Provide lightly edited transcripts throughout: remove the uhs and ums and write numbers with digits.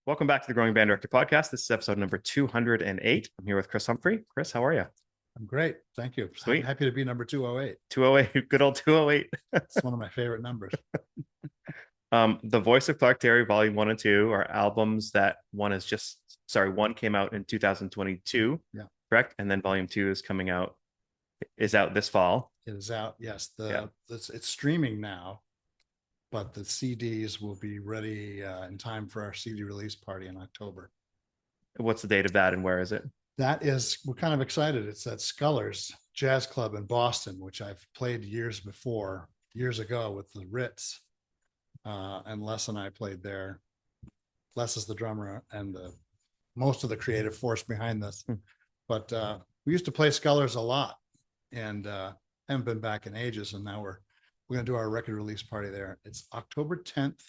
Welcome back to the Growing Band Director Podcast. This is episode number 208. I'm here with Chris Humphrey. Chris, how are you? I'm great. Thank you. Sweet. Happy to be number 208. 208, good old 208. It's one of my favorite numbers. The Voice of Clark Terry, Volume 1 and 2 are albums that one came out in 2022. Yeah. Correct? And then Volume 2 is out this fall. It is out. Yes. It's streaming now, but the CDs will be ready in time for our CD release party in October. What's the date of that and where is it? We're kind of excited. It's at Scullers Jazz Club in Boston, which I've played years ago with the Ritz. And Les and I played there. Les is the drummer and most of the creative force behind this. But we used to play Scullers a lot and haven't been back in ages. And now we're going to do our record release party there. It's October 10th.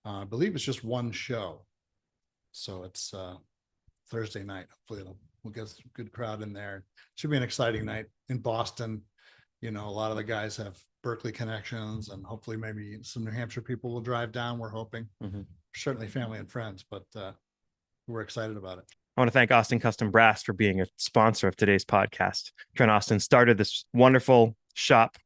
I believe it's just one show. So it's Thursday night. Hopefully we'll get a good crowd in there. Should be an exciting night in Boston. You know, a lot of the guys have Berkeley connections and hopefully maybe some New Hampshire people will drive down. We're hoping. Certainly family and friends, but we're excited about it. I want to thank Austin Custom Brass for being a sponsor of today's podcast. Trent Austin started this wonderful shop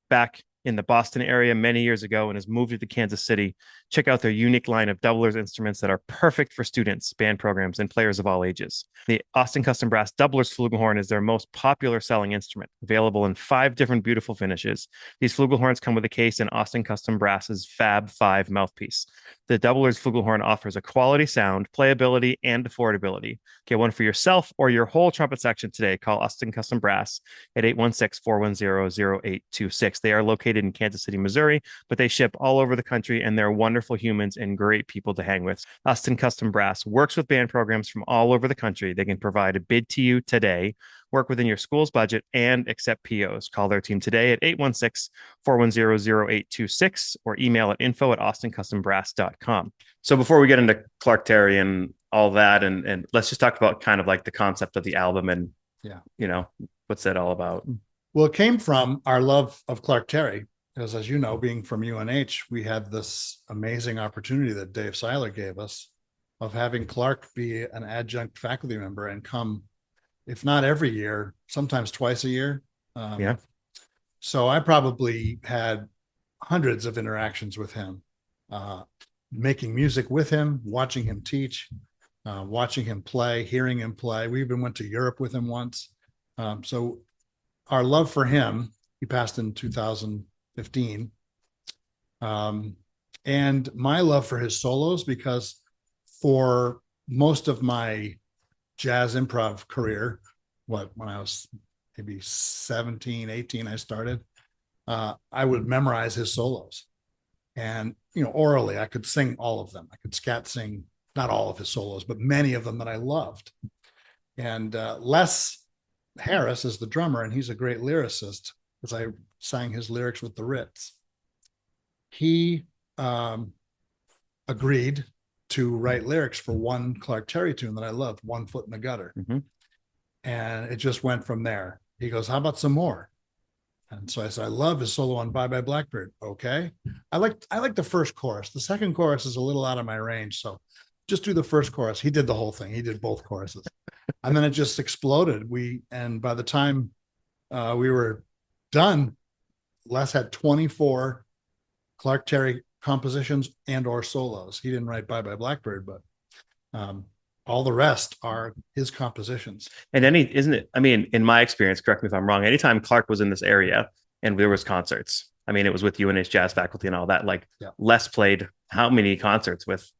back in the Boston area many years ago and has moved to Kansas City. Check out their unique line of doublers instruments that are perfect for students, band programs, and players of all ages. The Austin Custom Brass Doublers Flugelhorn is their most popular selling instrument, available in 5 different beautiful finishes. These flugelhorns come with a case in Austin Custom Brass's Fab 5 mouthpiece. The Doublers Flugelhorn offers a quality sound, playability, and affordability. Get one for yourself or your whole trumpet section today. Call Austin Custom Brass at 816-410-0826. They are located in Kansas City, Missouri, but they ship all over the country and they're wonderful humans and great people to hang with. Austin Custom Brass works with band programs from all over the country. They can provide a bid to you today, work within your school's budget, and accept POs. Call their team today at 816-410-0826 or email at info@austincustombrass.com. So before we get into Clark Terry and all that, and let's just talk about kind of like the concept of the album and, you know, what's that all about? Well, it came from our love of Clark Terry, because as you know, being from UNH, we had this amazing opportunity that Dave Seiler gave us of having Clark be an adjunct faculty member and come, if not every year, sometimes twice a year. So I probably had hundreds of interactions with him, making music with him, watching him teach, watching him play, hearing him play. We even went to Europe with him once. So our love for him, he passed in 2015. And my love for his solos, because for most of my jazz improv career, when I was maybe 17, 18, I started, I would memorize his solos. And, you know, orally, I could sing all of them. I could scat sing, not all of his solos, but many of them that I loved. And Les Harris is the drummer, and he's a great lyricist, because I sang his lyrics with the Ritz. He agreed to write lyrics for one Clark Terry tune that I loved, One Foot in the Gutter. And it just went from there. He goes, how about some more? And so I said, I love his solo on Bye Bye Blackbird. Okay. I like the first chorus. The second chorus is a little out of my range. So just do the first chorus. He did the whole thing. He did both choruses. And then it just exploded. And by the time we were done, Les had 24 Clark Terry compositions and or solos. He didn't write Bye Bye Blackbird, but all the rest are his compositions. And isn't it? I mean, in my experience, correct me if I'm wrong, anytime Clark was in this area and there was concerts, I mean, it was with UNH jazz faculty and all that, like Les played how many concerts with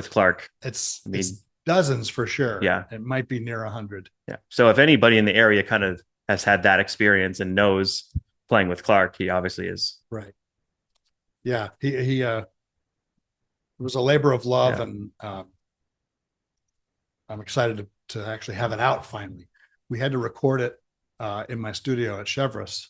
Clark? It's dozens for sure. Yeah. It might be near 100. Yeah. So if anybody in the area kind of has had that experience and knows playing with Clark, he obviously is. Right. Yeah. He it was a labor of love, and I'm excited to actually have it out finally. We had to record it in my studio at Chevrolet,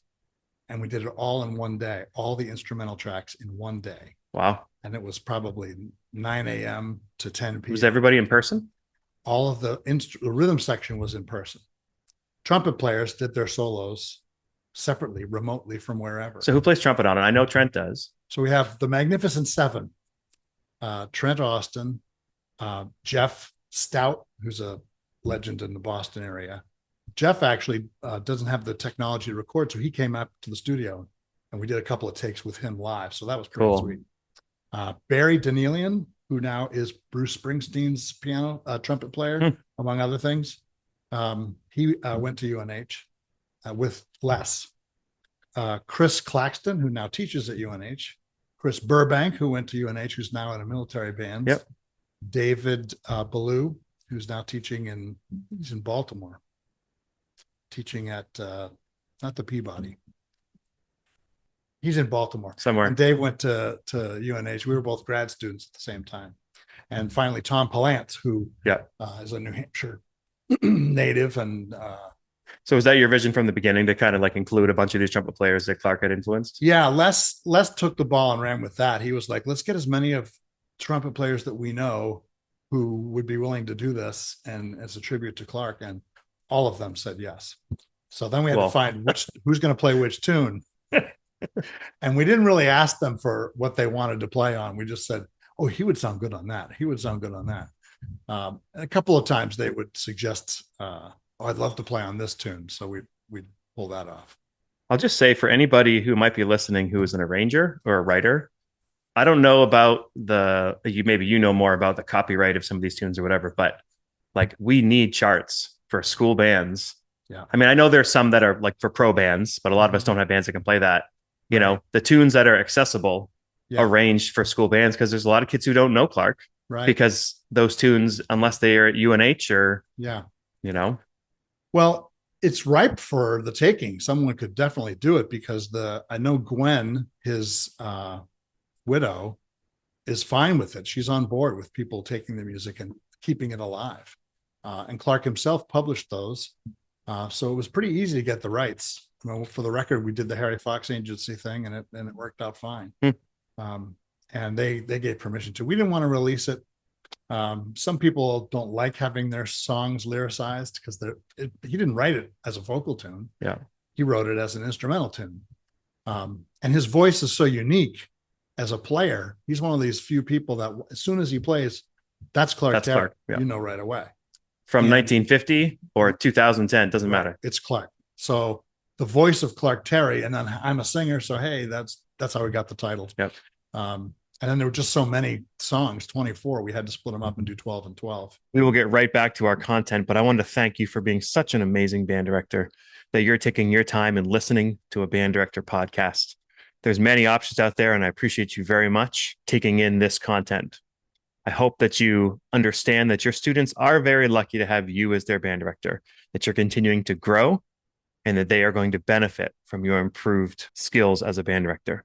and we did it all in one day, all the instrumental tracks in one day. Wow. And it was probably 9 a.m. to 10 p.m. Was everybody in person? All of the rhythm section was in person. Trumpet players did their solos separately, remotely from wherever. So who plays trumpet on it? I know Trent does. So we have the Magnificent Seven, Trent Austin, Jeff Stout, who's a legend in the Boston area. Jeff actually doesn't have the technology to record, so he came up to the studio and we did a couple of takes with him live. So that was pretty sweet. Barry Danielian, who now is Bruce Springsteen's trumpet player, among other things. He went to UNH with Les. Chris Claxton, who now teaches at UNH. Chris Burbank, who went to UNH, who's now in a military band. Yep. David Ballou, who's now teaching he's in Baltimore, teaching at not the Peabody. He's in Baltimore somewhere. And Dave went to UNH. We were both grad students at the same time. And finally, Tom Palance, who is a New Hampshire native. And so was that your vision from the beginning to kind of like include a bunch of these trumpet players that Clark had influenced? Yeah, Les took the ball and ran with that. He was like, let's get as many of trumpet players that we know who would be willing to do this, and as a tribute to Clark. And all of them said yes. So then we had to find who's going to play which tune. And we didn't really ask them for what they wanted to play on. We just said, oh, he would sound good on that. He would sound good on that. A couple of times they would suggest, oh, I'd love to play on this tune. So we'd pull that off. I'll just say, for anybody who might be listening who is an arranger or a writer, I don't know about maybe you know more about the copyright of some of these tunes or whatever, but like we need charts for school bands. Yeah. I mean, I know there's some that are like for pro bands, but a lot of us don't have bands that can play that. You know, the tunes that are accessible, arranged for school bands, because there's a lot of kids who don't know Clark, right? Because those tunes, unless they are at UNH or, Well, it's ripe for the taking. Someone could definitely do it, because I know Gwen, his widow, is fine with it. She's on board with people taking the music and keeping it alive. And Clark himself published those. So it was pretty easy to get the rights. For the record, we did the Harry Fox Agency thing, and it worked out fine. And they gave permission to. We didn't want to release it. Some people don't like having their songs lyricized, because he didn't write it as a vocal tune. Yeah, he wrote it as an instrumental tune. And his voice is so unique as a player. He's one of these few people that as soon as he plays, that's Clark Terry. Clark, you know right away. From 1950 or 2010, doesn't matter. It's Clark. So the voice of Clark Terry, and then I'm a singer, so hey, that's how we got the title. Yep. And then there were just so many songs, 24. We had to split them up and do 12 and 12. We will get right back to our content, but I wanted to thank you for being such an amazing band director, that you're taking your time and listening to a band director podcast. There's many options out there, and I appreciate you very much taking in this content. I hope that you understand that your students are very lucky to have you as their band director, that you're continuing to grow, and that they are going to benefit from your improved skills as a band director.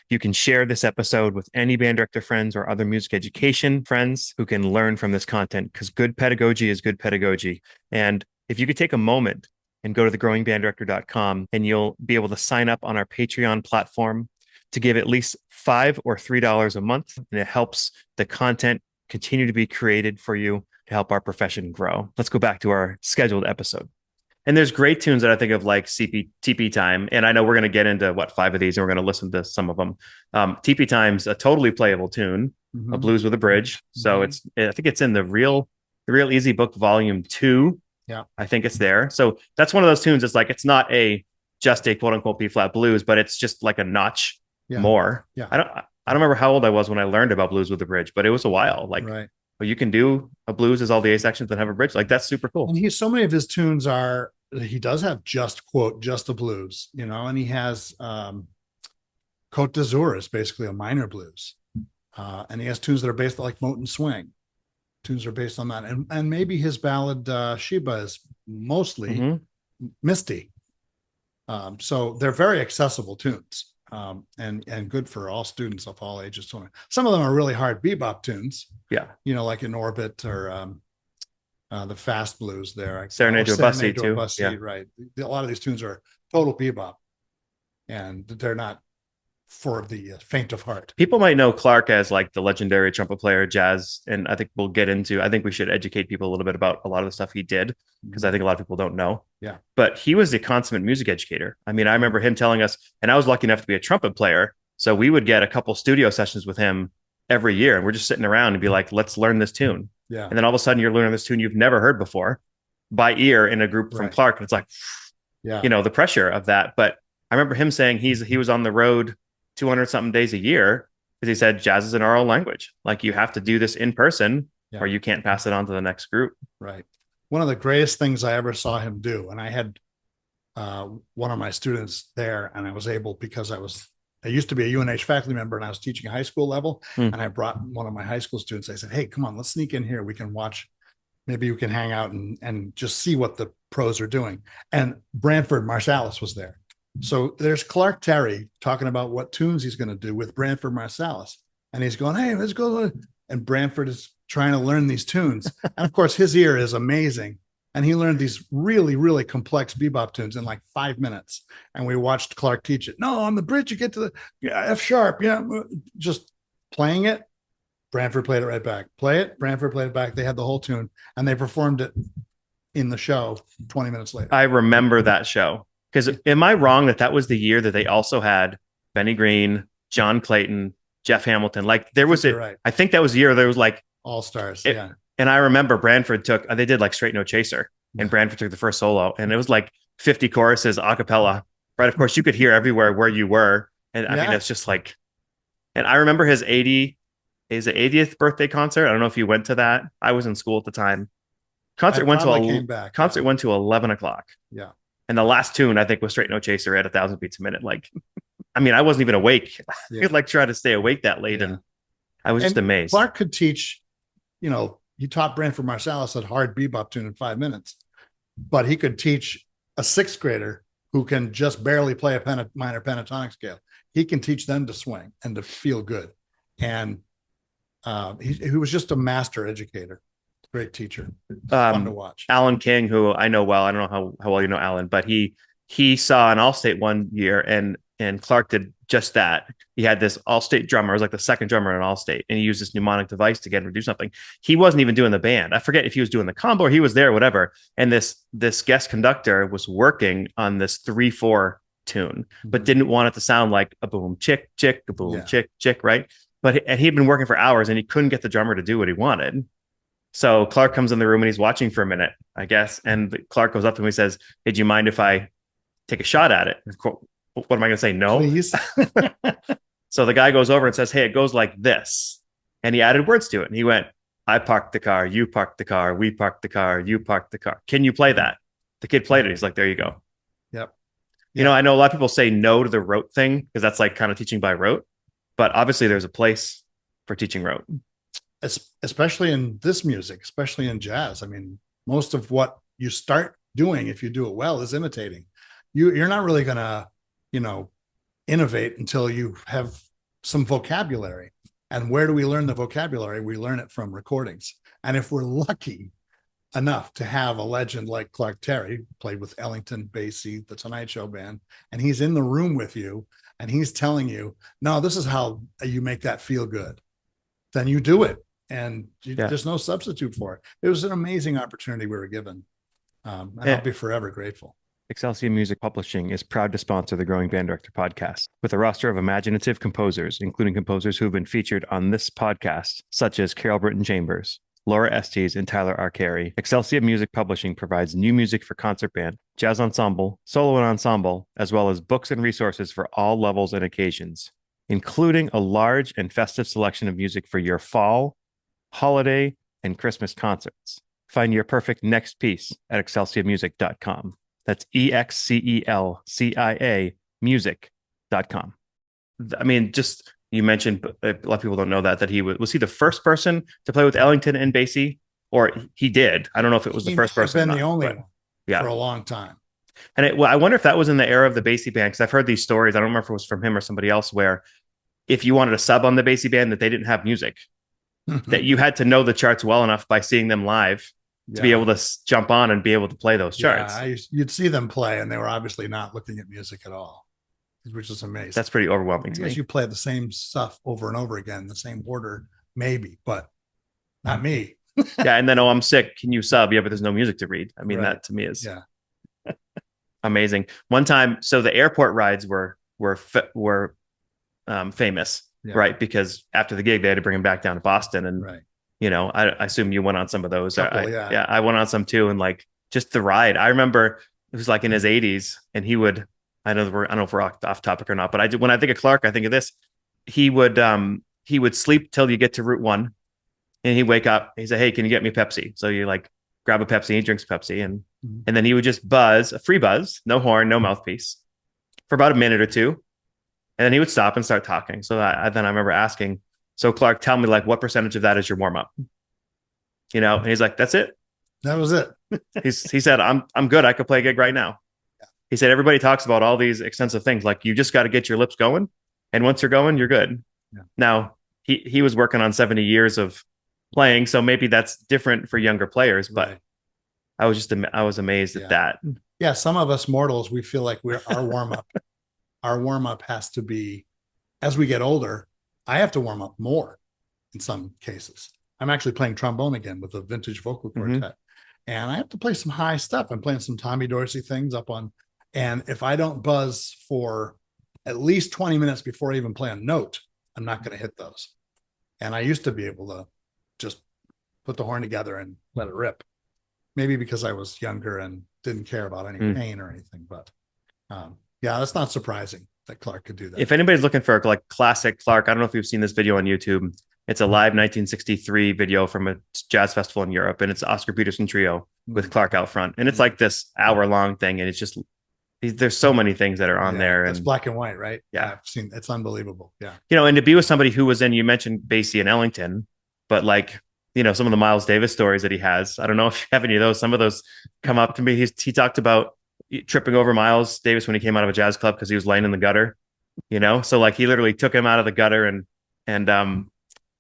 You can share this episode with any band director friends or other music education friends who can learn from this content, because good pedagogy is good pedagogy. And if you could take a moment and go to thegrowingbanddirector.com, and you'll be able to sign up on our Patreon platform to give at least $5 or $3 a month. And it helps the content continue to be created for you to help our profession grow. Let's go back to our scheduled episode. And there's great tunes that I think of, like TP Time. And I know we're going to get into 5 of these, and we're going to listen to some of them. TP Time's a totally playable tune, a blues with a bridge. So I think it's in the Real Easy Book Volume 2. Yeah, I think it's there. So that's one of those tunes. It's like, it's not just a quote unquote B flat blues, but it's just like a notch more. Yeah. I don't remember how old I was when I learned about blues with a bridge, but it was a while. Like, right. Well, you can do a blues as all the A sections that have a bridge. Like, that's super cool. And so many of his tunes he does have just a blues, and he has Côte d'Azur is basically a minor blues. And he has tunes that are based like Moten Swing. Tunes are based on that. And maybe his ballad Sheba is mostly Misty. So they're very accessible tunes, and good for all students of all ages. Some of them are really hard bebop tunes. Yeah. Like In Orbit or the fast blues there. Serenade to a Bussy too. Yeah. Right. A lot of these tunes are total bebop, and they're not for the faint of heart. People might know Clark as like the legendary trumpet player, jazz, and I think we should educate people a little bit about a lot of the stuff he did, because I think a lot of people don't know. Yeah. But he was a consummate music educator. I mean, I remember him telling us, and I was lucky enough to be a trumpet player, so we would get a couple studio sessions with him every year. And we're just sitting around and be like, let's learn this tune. Yeah. And then all of a sudden you're learning this tune you've never heard before by ear in a group from Right. Clark. And it's like, Yeah. you know, the pressure of that. But I remember him saying he was on the road 200 something days a year because he said jazz is an oral language. Like you have to do this in person Yeah. or you can't pass it on to the next group. Right. One of the greatest things I ever saw him do, and I had one of my students there, and I was able, because I used to be a UNH faculty member and I was teaching high school level. And I brought one of my high school students. I said, hey, come on, let's sneak in here. We can watch. Maybe you can hang out and just see what the pros are doing. And Branford Marsalis was there. So there's Clark Terry talking about what tunes he's going to do with Branford Marsalis. And he's going, hey, let's go. And Branford is trying to learn these tunes. And of course, his ear is amazing. And he learned these really, really complex bebop tunes in like 5 minutes. And we watched Clark teach it. No, on the bridge, you get to the F sharp. Yeah, just playing it. Branford played it right back. Play it. Branford played it back. They had the whole tune and they performed it in the show 20 minutes later. I remember that show. Because am I wrong that was the year that they also had Benny Green, John Clayton, Jeff Hamilton? Like there was right. I think that was the year there was like all stars. Yeah. And I remember Branford they did like Straight No Chaser, and Branford took the first solo, and it was like 50 choruses a cappella, right? Of course, you could hear everywhere where you were. And I mean, it's just like, and I remember his 80th birthday concert. I don't know if you went to that. I was in school at the time. Concert went to 11 o'clock. Yeah. And the last tune, I think, was Straight No Chaser at 1,000 beats a minute. Like, I mean, I wasn't even awake. I could like try to stay awake that late. And I was just amazed. Clark could teach, you know, he taught Branford Marsalis a hard bebop tune in 5 minutes, but he could teach a sixth grader who can just barely play a minor pentatonic scale. He can teach them to swing and to feel good. And he was just a master educator, great teacher. Fun to watch. Alan King, who I know well, I don't know how well you know Alan, but he saw an All-State one year, and Clark did just that. He had this All-State drummer, it was like the second drummer in All-State, and he used this mnemonic device to get him to do something. He wasn't even doing the band. I forget if he was doing the combo or he was there, whatever. And this guest conductor was working on this 3/4 tune, but didn't want it to sound like a boom chick chick, a boom chick chick, right? And he'd been working for hours and he couldn't get the drummer to do what he wanted. So Clark comes in the room and he's watching for a minute, I guess. And Clark goes up to him and he says, hey, do you mind if I take a shot at it? What am I going to say? No. Please. So the guy goes over and says, hey, it goes like this. And he added words to it. And he went, I parked the car, you parked the car, we parked the car, you parked the car. Can you play that? The kid played it. He's like, there you go. Yep. You know, I know a lot of people say no to the rote thing because that's like kind of teaching by rote. But obviously there's a place for teaching rote. Especially in this music, especially in jazz. I mean, most of what you start doing, if you do it well, is imitating. You're not really going to, you know, innovate until you have some vocabulary. And where do we learn the vocabulary? We learn it from recordings. And if we're lucky enough to have a legend like Clark Terry, played with Ellington, Basie, the Tonight Show band, and he's in the room with you and he's telling you, no, this is how you make that feel good, then you do it. And there's no substitute for it. It was an amazing opportunity we were given. And I'll be forever grateful. Excelsior Music Publishing is proud to sponsor the Growing Band Director podcast with a roster of imaginative composers, including composers who have been featured on this podcast, such as Carol Britton Chambers, Laura Estes, and Tyler Arcari. Excelsior Music Publishing provides new music for concert band, jazz ensemble, solo and ensemble, as well as books and resources for all levels and occasions, including a large and festive selection of music for your fall, holiday, and Christmas concerts. Find your perfect next piece at excelsiamusic.com. That's EXCELCIA music.com. I mean, just you mentioned, a lot of people don't know that he was he the first person to play with Ellington and Basie, or he did. I don't know if it was the first person. Been the only one for a long time. And I wonder if that was in the era of the Basie band, because I've heard these stories. I don't remember if it was from him or somebody else, where if you wanted to sub on the Basie band, that they didn't have music, that you had to know the charts well enough by seeing them live to be able to jump on and be able to play those charts. You'd see them play and they were obviously not looking at music at all, which is amazing. That's pretty overwhelming to me. You play the same stuff over and over again, the same order, maybe, but not me. Yeah. And then, oh, I'm sick. Can you sub? Yeah, but there's no music to read. I mean, that to me is amazing. One time, so the airport rides were famous. right? Because after the gig, they had to bring him back down to Boston. And, Right. you know, I assume you went on some of those. Couple, I went on some too. And like just the ride, I remember it was like in his 80s and I don't know if we're off topic or not, but when I think of Clark, I think of this. He would sleep till you get to Route 1 and he'd wake up. He said, "Hey, can you get me Pepsi?" So you like grab a Pepsi, he drinks Pepsi, and then he would just buzz, a free buzz, no horn, no mouthpiece, for about a minute or two, and then he would stop and start talking. So then I remember asking, "So Clark, tell me like what percentage of that is your warm up?" You know, and he's like, "That's it. That was it." He said, "I'm good. I could play a gig right now." He said, "Everybody talks about all these extensive things. Like you just got to get your lips going, and once you're going, you're good." Yeah. Now he was working on 70 years of playing, so maybe that's different for younger players, but Right. I was amazed at that. Yeah, some of us mortals, we feel like our warm up has to be, as we get older, I have to warm up more in some cases. I'm actually playing trombone again with a vintage vocal quartet, and I have to play some high stuff. I'm playing some Tommy Dorsey things up on, and if I don't buzz for at least 20 minutes before I even play a note, I'm not going to hit those. And I used to be able to just put the horn together and let it rip. Maybe because I was younger and didn't care about any pain or anything. But yeah, that's not surprising that Clark could do that. If anybody's looking for like classic Clark, I don't know if you've seen this video on YouTube. It's a live 1963 video from a jazz festival in Europe, and it's Oscar Peterson Trio with Clark out front. And it's like this hour-long thing, and it's just there's so many things that are on there. It's black and white, right? Yeah, I've seen it's unbelievable. Yeah, you know, and to be with somebody who was in, you mentioned Basie and Ellington, but like, you know, some of the Miles Davis stories that he has. I don't know if you have any of those. Some of those come up to me. He talked about tripping over Miles Davis when he came out of a jazz club because he was laying in the gutter, you know? So like he literally took him out of the gutter and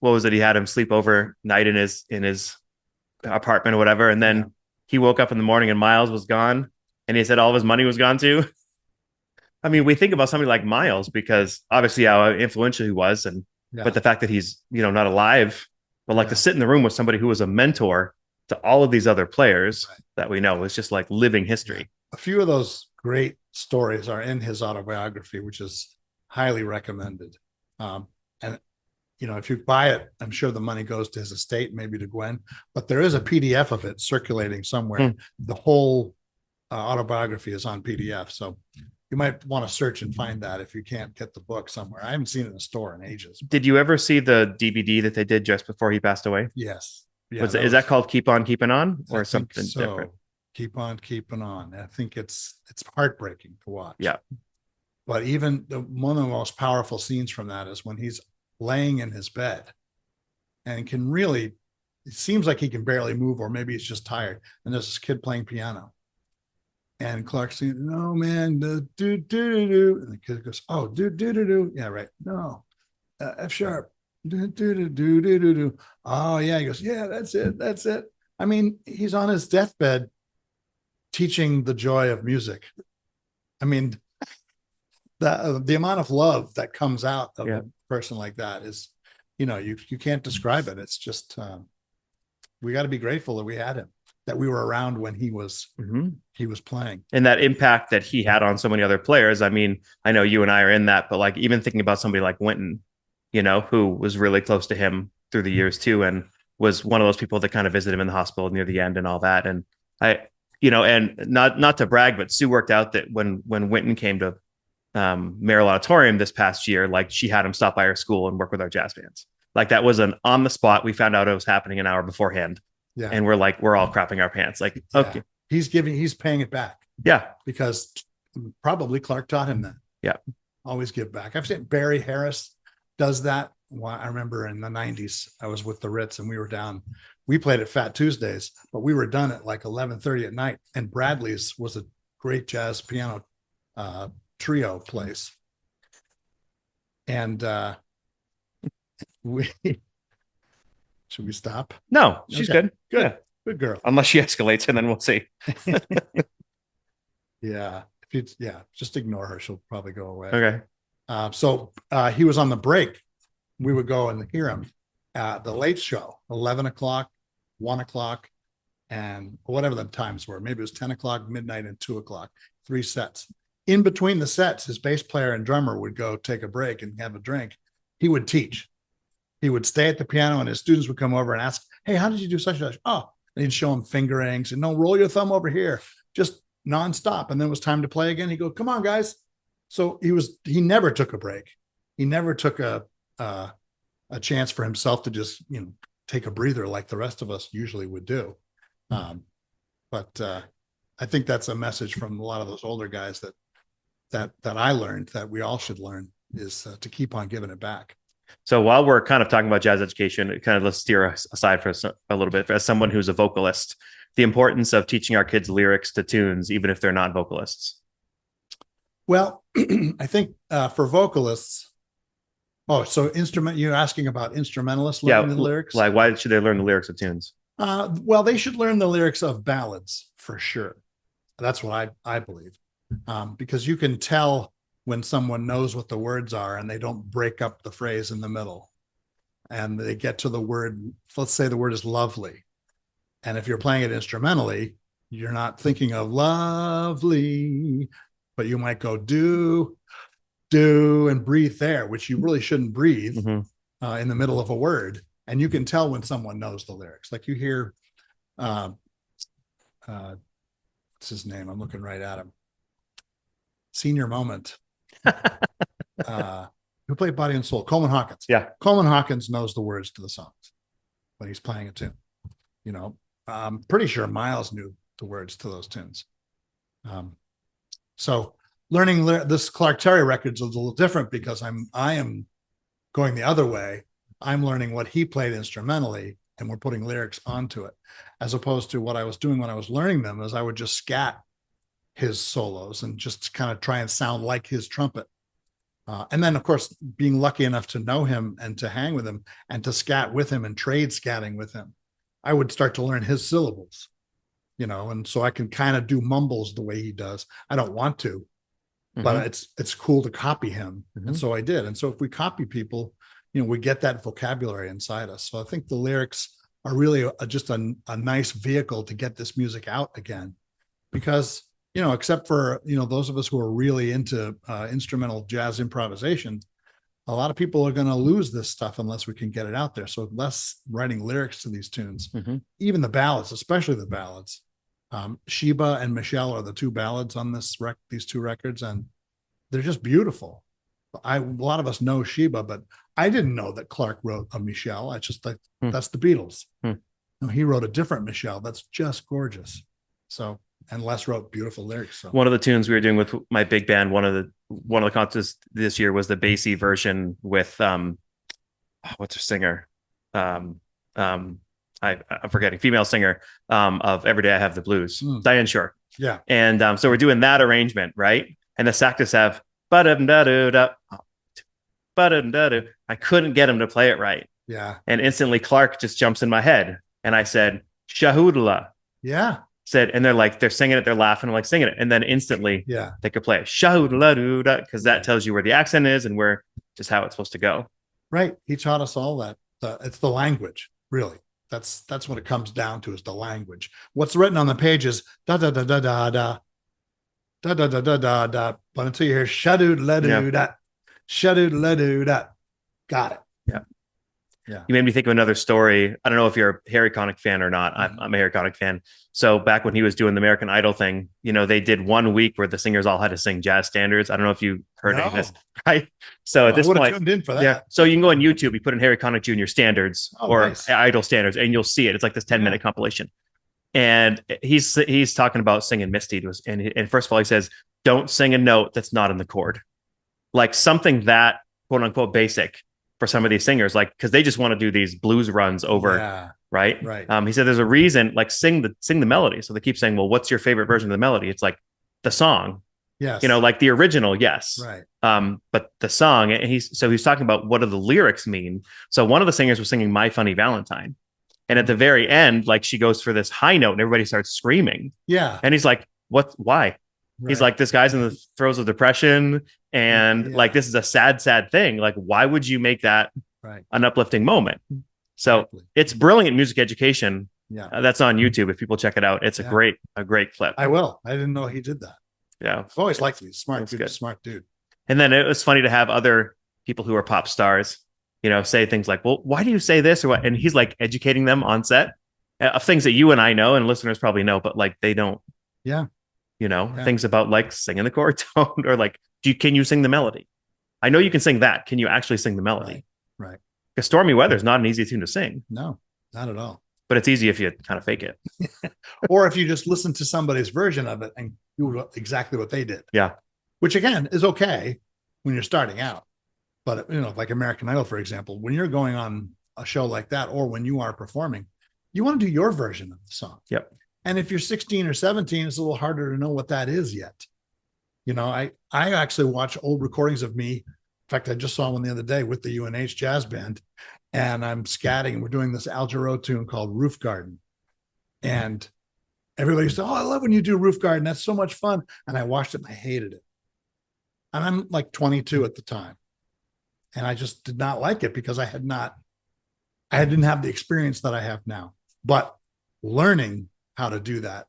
what was it? He had him sleep overnight in his apartment or whatever. And then he woke up in the morning and Miles was gone. And he said all of his money was gone too. I mean, we think about somebody like Miles because obviously how influential he was, but the fact that he's, you know, not alive, but like to sit in the room with somebody who was a mentor to all of these other players that we know is just like living history. A few of those great stories are in his autobiography, which is highly recommended. And, you know, if you buy it, I'm sure the money goes to his estate, maybe to Gwen, but there is a PDF of it circulating somewhere. The whole autobiography is on PDF. So you might want to search and find that if you can't get the book somewhere. I haven't seen it in a store in ages. Did you ever see the DVD that they did just before he passed away? Yes. Yeah, is that called Keep On Keeping On or something different? Keep On Keeping On. I think it's heartbreaking to watch. Yeah. But even one of the most powerful scenes from that is when he's laying in his bed and can really, it seems like he can barely move, or maybe he's just tired. And there's this kid playing piano. And Clark's saying, "No, man, do do do do," and the kid goes, "Oh, do do do do." Yeah, right. No, F sharp. Do do do do do do do. Oh yeah, he goes, "Yeah, that's it, that's it." I mean, he's on his deathbed, teaching the joy of music. I mean, the amount of love that comes out of a person like that is, you know, you can't describe it. It's just we got to be grateful that we had him, that we were around when he was playing, and that impact that he had on so many other players. I mean, I know you and I are in that, but like even thinking about somebody like Wynton, you know, who was really close to him through the years too, and was one of those people that kind of visited him in the hospital near the end and all that. And you know, and not to brag, but Sue worked out that when Wynton came to Merrill Auditorium this past year, like she had him stop by her school and work with our jazz bands. Like that was an on the spot. We found out it was happening an hour beforehand. Yeah. And we're all crapping our pants. Like, okay. He's paying it back. Yeah. Because probably Clark taught him that. Yeah. Always give back. I've seen Barry Harris does that. Well, I remember in the 90s, I was with the Ritz and we played at Fat Tuesdays, but we were done at like 11:30 at night. And Bradley's was a great jazz piano trio place. And should we stop? No, she's good. Good. Yeah. Good girl. Unless she escalates, and then we'll see. Yeah. Just ignore her. She'll probably go away. Okay. So he was on the break. We would go and hear him at the late show, 11 o'clock, 1 o'clock, and whatever the times were. Maybe it was 10 o'clock, midnight, and 2 o'clock, 3 sets. In between the sets, his bass player and drummer would go take a break and have a drink. he would teach. He would stay at the piano and his students would come over and ask, hey, how did you do such and such? Oh, and he'd show them fingerings and no, roll your thumb over here, just nonstop. And then it was time to play again. He'd go, come on, guys. So he never took a break. He never took a chance for himself to just, take a breather like the rest of us usually would do. But I think that's a message from a lot of those older guys that I learned that we all should learn is to keep on giving it back. So while we're kind of talking about jazz education, kind of let's steer aside for a little bit. As someone who's a vocalist, the importance of teaching our kids lyrics to tunes, even if they're not vocalists. Well, I think for vocalists, so you're asking about instrumentalists learning the lyrics? Like why should they learn the lyrics of tunes? Well, they should learn the lyrics of ballads for sure. That's what I believe. Because you can tell when someone knows what the words are and they don't break up the phrase in the middle and they get to the word. Let's say the word is lovely. And if you're playing it instrumentally, you're not thinking of lovely, but you might go do, and breathe there, which you really shouldn't breathe in the middle of a word. And you can tell when someone knows the lyrics. Like you hear, what's his name? I'm looking right at him. Senior Moment. Who played Body and Soul? Coleman Hawkins. Yeah. Coleman Hawkins knows the words to the songs when he's playing a tune. I'm pretty sure Miles knew the words to those tunes. So learning this Clark Terry record is a little different because I am going the other way. I'm learning what he played instrumentally and we're putting lyrics onto it, as opposed to what I was doing when I was learning them is I would just scat his solos and just kind of try and sound like his trumpet. And then, of course, being lucky enough to know him and to hang with him and to scat with him and trade scatting with him, I would start to learn his syllables, and so I can kind of do mumbles the way he does. I don't want to, but it's cool to copy him. And so I did. And so if we copy people, we get that vocabulary inside us. So I think the lyrics are really just a nice vehicle to get this music out again, because except for, those of us who are really into instrumental jazz improvisation, a lot of people are going to lose this stuff unless we can get it out there. So less writing lyrics to these tunes, even the ballads, especially the ballads. Sheba and Michelle are the two ballads on these two records, and they're just beautiful. A lot of us know Sheba, but I didn't know that Clark wrote a Michelle. I just like that's the Beatles. No, he wrote a different Michelle that's just gorgeous. So, and Les wrote beautiful lyrics. So one of the tunes we were doing with my big band, one of the contests this year was the bassy version with what's her singer? I'm forgetting, female singer of Every Day I Have the Blues, Diane Shore. Yeah. And so we're doing that arrangement, right? And the saxes have ba-da-da-da-da. I couldn't get him to play it right. Yeah. And instantly Clark just jumps in my head. And I said, Shahoodla. Yeah. And they're singing it, they're laughing, I'm like, singing it. And then instantly they could play it. Shahoodla, because that tells you where the accent is and where just how it's supposed to go. Right. He taught us all that. It's the language, really. That's what it comes down to, is the language. What's written on the page is da da da da da da da da da da da da. But until you hear shadood da, got it. Yeah. Yeah. You made me think of another story. I don't know if you're a Harry Connick fan or not. I'm a Harry Connick fan. So back when he was doing the American Idol thing, they did 1 week where the singers all had to sing jazz standards. I don't know if you heard any of this, right? So at this point, tuned in for that. Yeah. So you can go on YouTube, you put in Harry Connick Jr. standards nice. Idol standards, and you'll see it. It's like this 10-minute compilation. And he's talking about singing Misty to us. And first of all, he says, don't sing a note that's not in the chord. Like something that quote unquote basic for some of these singers, like, because they just want to do these blues runs over, right? He said there's a reason, like sing the melody. So they keep saying, well, what's your favorite version of the melody? It's like the song, yes, like the original, yes, right. But the song, and he's talking about what do the lyrics mean. So one of the singers was singing My Funny Valentine, and at the very end, like she goes for this high note, and everybody starts screaming. Yeah, and he's like, what? Why? Right. He's like, this guy's in the throes of depression, and like this is a sad thing. Like, why would you make that an uplifting moment? So it's brilliant music education. Yeah, that's on YouTube. If people check it out, it's a great clip. I will. I didn't know he did that. Yeah, I've always liked him. He's smart. Smart dude. And then it was funny to have other people who are pop stars say things like, well, why do you say this or what? And he's like educating them on set of things that you and I know and listeners probably know, but like they don't. Yeah. Things about like singing the chord tone or like, can you sing the melody? I know you can sing that. Can you actually sing the melody? Right. Because Stormy Weather is not an easy tune to sing. No, not at all. But it's easy if you kind of fake it. Or if you just listen to somebody's version of it and do exactly what they did. Yeah. Which again is okay when you're starting out. But like American Idol, for example, when you're going on a show like that, or when you are performing, you want to do your version of the song. Yep. And if you're 16 or 17, it's a little harder to know what that is yet. I actually watch old recordings of me. In fact, I just saw one the other day with the UNH jazz band, and I'm scatting, and we're doing this Al Jarreau tune called Roof Garden. And everybody said, "Oh, I love when you do Roof Garden. That's so much fun." And I watched it and I hated it. And I'm like 22 at the time. And I just did not like it because I didn't have the experience that I have now. But learning how to do that,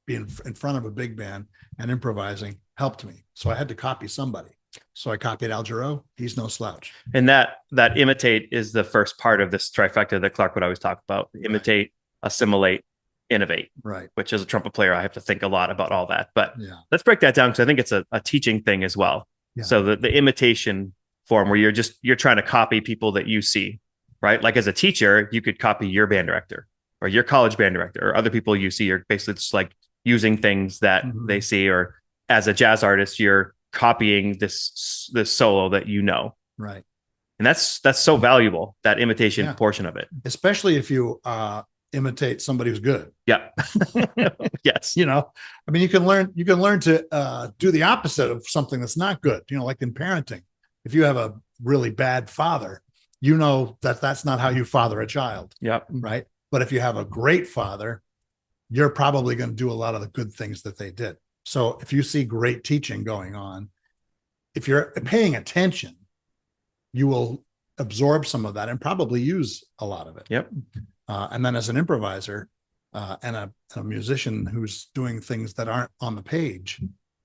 being in front of a big band and improvising helped me. So I had to copy somebody. So I copied Al Jarreau. He's no slouch. And that imitate is the first part of this trifecta that Clark would always talk about. Imitate, assimilate, innovate. Right. Which as a trumpet player, I have to think a lot about all that. But yeah, let's break that down because I think it's a teaching thing as well. Yeah. So the imitation form where you're trying to copy people that you see, right? Like as a teacher, you could copy your band director or your college band director or other people you see. You're basically just like using things that they see. Or as a jazz artist, you're copying this solo that right. And that's so valuable, that imitation portion of it, especially if you imitate somebody who's good. Yeah. Yes. I mean, you can learn to do the opposite of something that's not good, like in parenting. If you have a really bad father, that's not how you father a child. Yeah. Right. But if you have a great father, you're probably going to do a lot of the good things that they did. So if you see great teaching going on, if you're paying attention, you will absorb some of that and probably use a lot of it. Yep. And then as an improviser and a musician who's doing things that aren't on the page,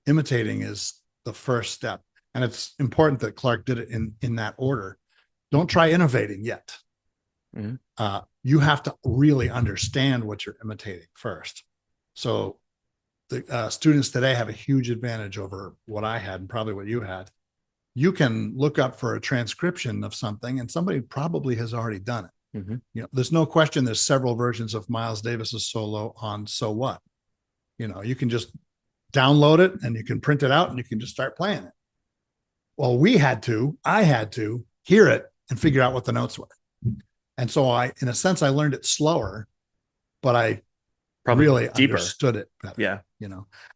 imitating is the first step. And it's important that Clark did it in that order. Don't try innovating yet. Mm-hmm. You have to really understand what you're imitating first. So the students today have a huge advantage over what I had and probably what you had. You can look up for a transcription of something and somebody probably has already done it. Mm-hmm. There's no question there's several versions of Miles Davis's solo on So What. You can just download it and you can print it out and you can just start playing it. Well, I had to hear it and figure out what the notes were. And so in a sense, I learned it slower, but I probably really deeper. Understood it better. Yeah.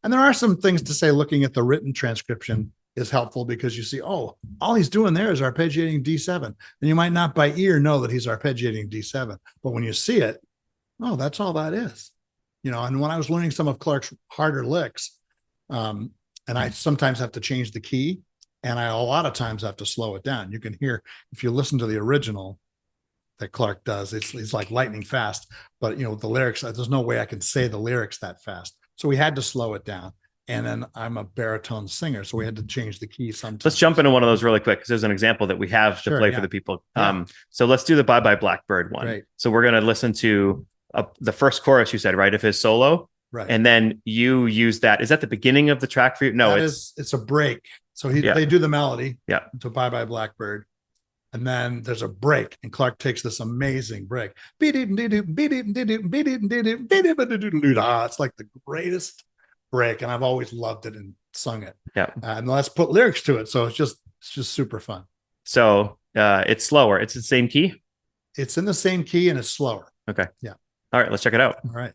And there are some things to say, looking at the written transcription is helpful because you see, all he's doing there is arpeggiating D7. And you might not by ear know that he's arpeggiating D7, but when you see it, that's all that is. And when I was learning some of Clark's harder licks, and I sometimes have to change the key, and I a lot of times have to slow it down. You can hear, if you listen to the original that Clark does, it's like lightning fast, but the lyrics, there's no way I can say the lyrics that fast. So we had to slow it down. And then I'm a baritone singer, so we had to change the key sometimes. Let's jump into one of those really quick because there's an example that we have to play for the people. Yeah. So let's do the Bye Bye Blackbird one. Great. So we're going to listen to the first chorus you said, right, of his solo. Right. And then you use that. Is that the beginning of the track for you? No, it's a break. So they do the melody. Yeah. To Bye Bye Blackbird. And then there's a break, and Clark takes this amazing break. It's like the greatest break, and I've always loved it and sung it. Yeah. And let's put lyrics to it, so it's just super fun. So it's slower. It's the same key. It's in the same key, and it's slower. Okay. Yeah. All right. Let's check it out. All right.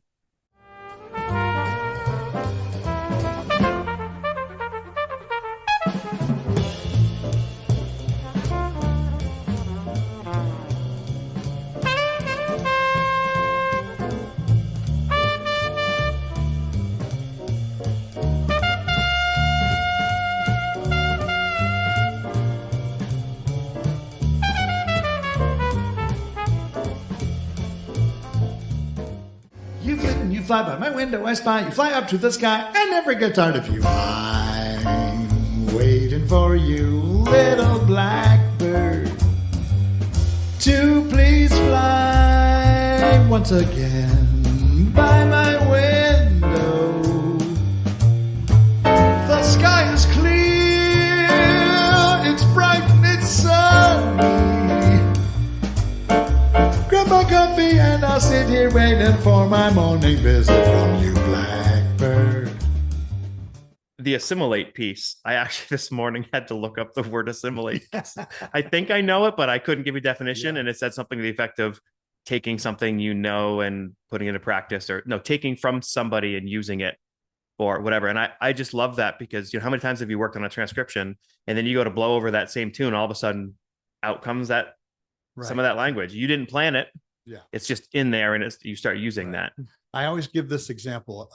You fly by my window, I spy, you fly up to the sky, I never get tired of you. I'm waiting for you, little blackbird. to please fly once again by my window. The sky is clear, it's bright and it's sunny. Grab my coffee and I'll sit here waiting for my morning visit from you, blackbird. The assimilate piece, I actually this morning had to look up the word assimilate. I think I know it, but I couldn't give you a definition. And it said something to the effect of taking something you know and putting it into practice, or no, taking from somebody and using it or whatever. And I just love that because, how many times have you worked on a transcription and then you go to blow over that same tune, all of a sudden out comes that some of that language. You didn't plan it. Yeah. It's just in there and you start using that. I always give this example.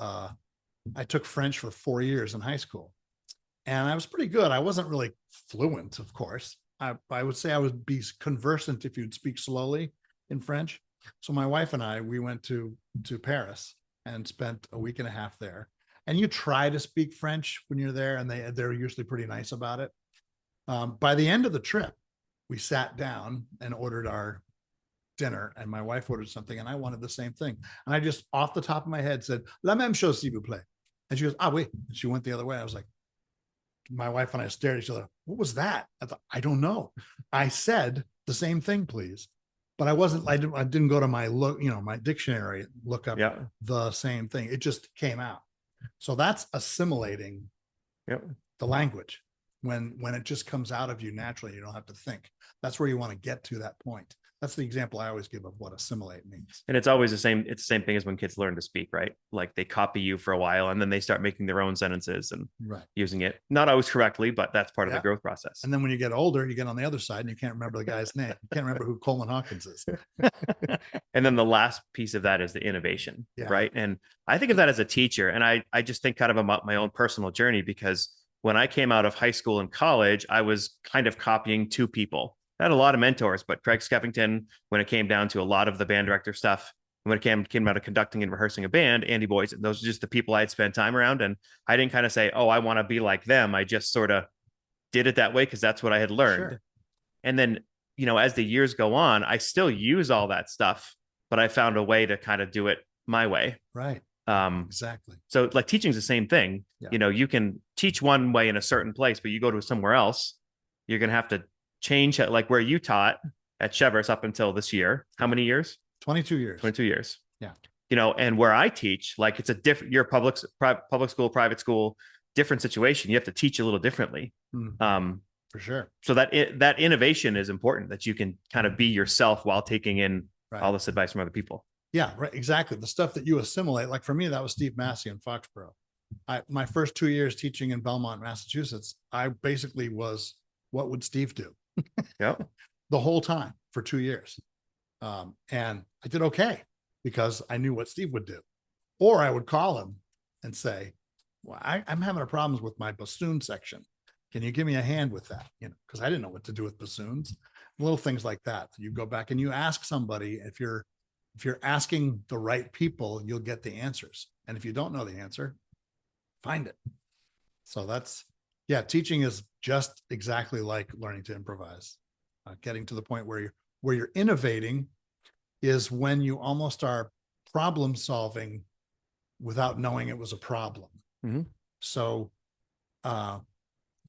I took French for 4 years in high school and I was pretty good. I wasn't really fluent, of course. I would say I would be conversant if you'd speak slowly in French. So my wife and I, we went to Paris and spent a week and a half there. And you try to speak French when you're there, and they're usually pretty nice about it. By the end of the trip, we sat down and ordered our dinner, and my wife ordered something, and I wanted the same thing. And I just, off the top of my head, said, "La même chose, s'il vous plaît." And she goes, "Ah, oui." And she went the other way. I was like, my wife and I stared at each other. What was that? I thought, I don't know. I said the same thing, please. But I didn't go to my my dictionary, look up the same thing. It just came out. So that's assimilating the language when it just comes out of you naturally. You don't have to think. That's where you want to get to that point. That's the example I always give of what assimilate means. And it's always the same. It's the same thing as when kids learn to speak, right? Like they copy you for a while and then they start making their own sentences and using it. Not always correctly, but that's part of the growth process. And then when you get older, you get on the other side and you can't remember the guy's name. You can't remember who Coleman Hawkins is. And then the last piece of that is the innovation, right? And I think of that as a teacher. And I just think kind of about my own personal journey, because when I came out of high school and college, I was kind of copying two people. I had a lot of mentors, but Craig Skeffington, when it came down to a lot of the band director stuff, when it came out of conducting and rehearsing a band, Andy Boyce, those are just the people I had spent time around. And I didn't kind of say, oh, I want to be like them. I just sort of did it that way because that's what I had learned. Sure. And then, as the years go on, I still use all that stuff, but I found a way to kind of do it my way. Right. Exactly. So like teaching is the same thing. Yeah. You can teach one way in a certain place, but you go to somewhere else, you're going to have to change it, like where you taught at Chevers up until this year. How many years? 22 years. 22 years. Yeah. And where I teach, like it's a different, you're public school, private school, different situation. You have to teach a little differently. For sure. So that innovation is important, that you can kind of be yourself while taking in all this advice from other people. Yeah, right. Exactly. The stuff that you assimilate, like for me, that was Steve Massey in Foxborough. My first 2 years teaching in Belmont, Massachusetts, I basically was, what would Steve do? The whole time for 2 years. And I did okay because I knew what Steve would do. Or I would call him and say, well, I'm having problems with my bassoon section. Can you give me a hand with that? Because I didn't know what to do with bassoons. Little things like that. You go back and you ask somebody. If you're asking the right people, you'll get the answers. And if you don't know the answer, find it. So teaching is just exactly like learning to improvise. Getting to the point where you're innovating is when you almost are problem solving without knowing it was a problem. Mm-hmm. So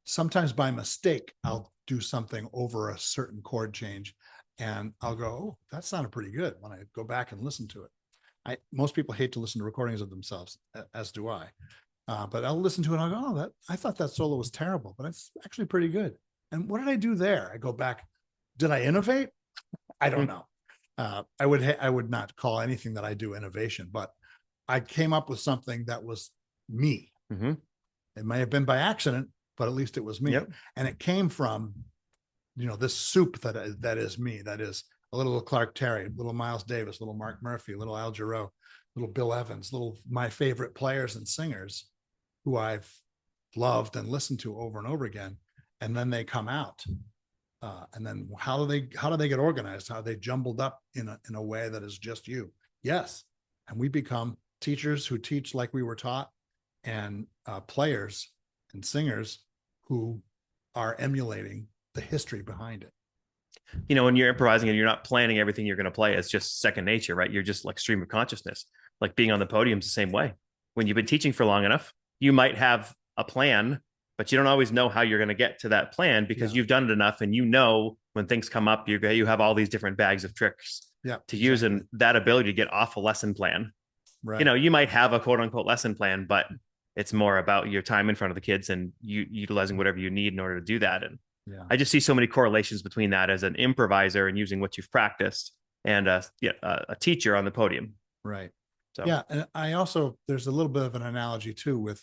sometimes by mistake, I'll do something over a certain chord change and I'll go, oh, that sounded pretty good when I go back and listen to it. Most people hate to listen to recordings of themselves, as do I. But I'll listen to it and I'll go, oh, I thought that solo was terrible, but it's actually pretty good. And what did I do there? I go back. Did I innovate? I don't know. I would not call anything that I do innovation, but I came up with something that was me. Mm-hmm. It may have been by accident, but at least it was me. Yep. And it came from, this soup that is me. That is a little Clark Terry, little Miles Davis, little Mark Murphy, little Al Jarreau, little Bill Evans, little my favorite players and singers who I've loved and listened to over and over again. And then they come out. And then how do they get organized? How are they jumbled up in a way that is just you? Yes. And we become teachers who teach like we were taught, and players and singers who are emulating the history behind it. when you're improvising and you're not planning everything you're going to play, it's just second nature, right? You're just like stream of consciousness. Like being on the podium is the same way. When you've been teaching for long enough, you might have a plan, but you don't always know how you're going to get to that plan because you've done it enough, and when things come up, you have all these different bags of tricks to use, and that ability to get off a lesson plan. Right. You might have a quote unquote lesson plan, but it's more about your time in front of the kids and you utilizing whatever you need in order to do that. And I just see so many correlations between that as an improviser and using what you've practiced and a teacher on the podium. Right. So yeah, and I also, there's a little bit of an analogy too with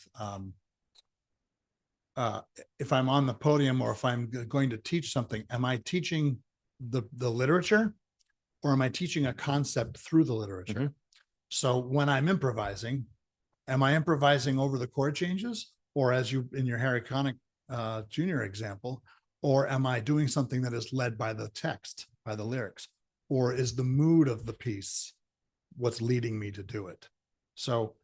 if I'm on the podium or if I'm going to teach something, am I teaching the literature, or am I teaching a concept through the literature? Mm-hmm. So when I'm improvising, am I improvising over the chord changes, or as you in your Harry Connick Jr. example, or am I doing something that is led by the text, by the lyrics, or is the mood of the piece what's leading me to do it? So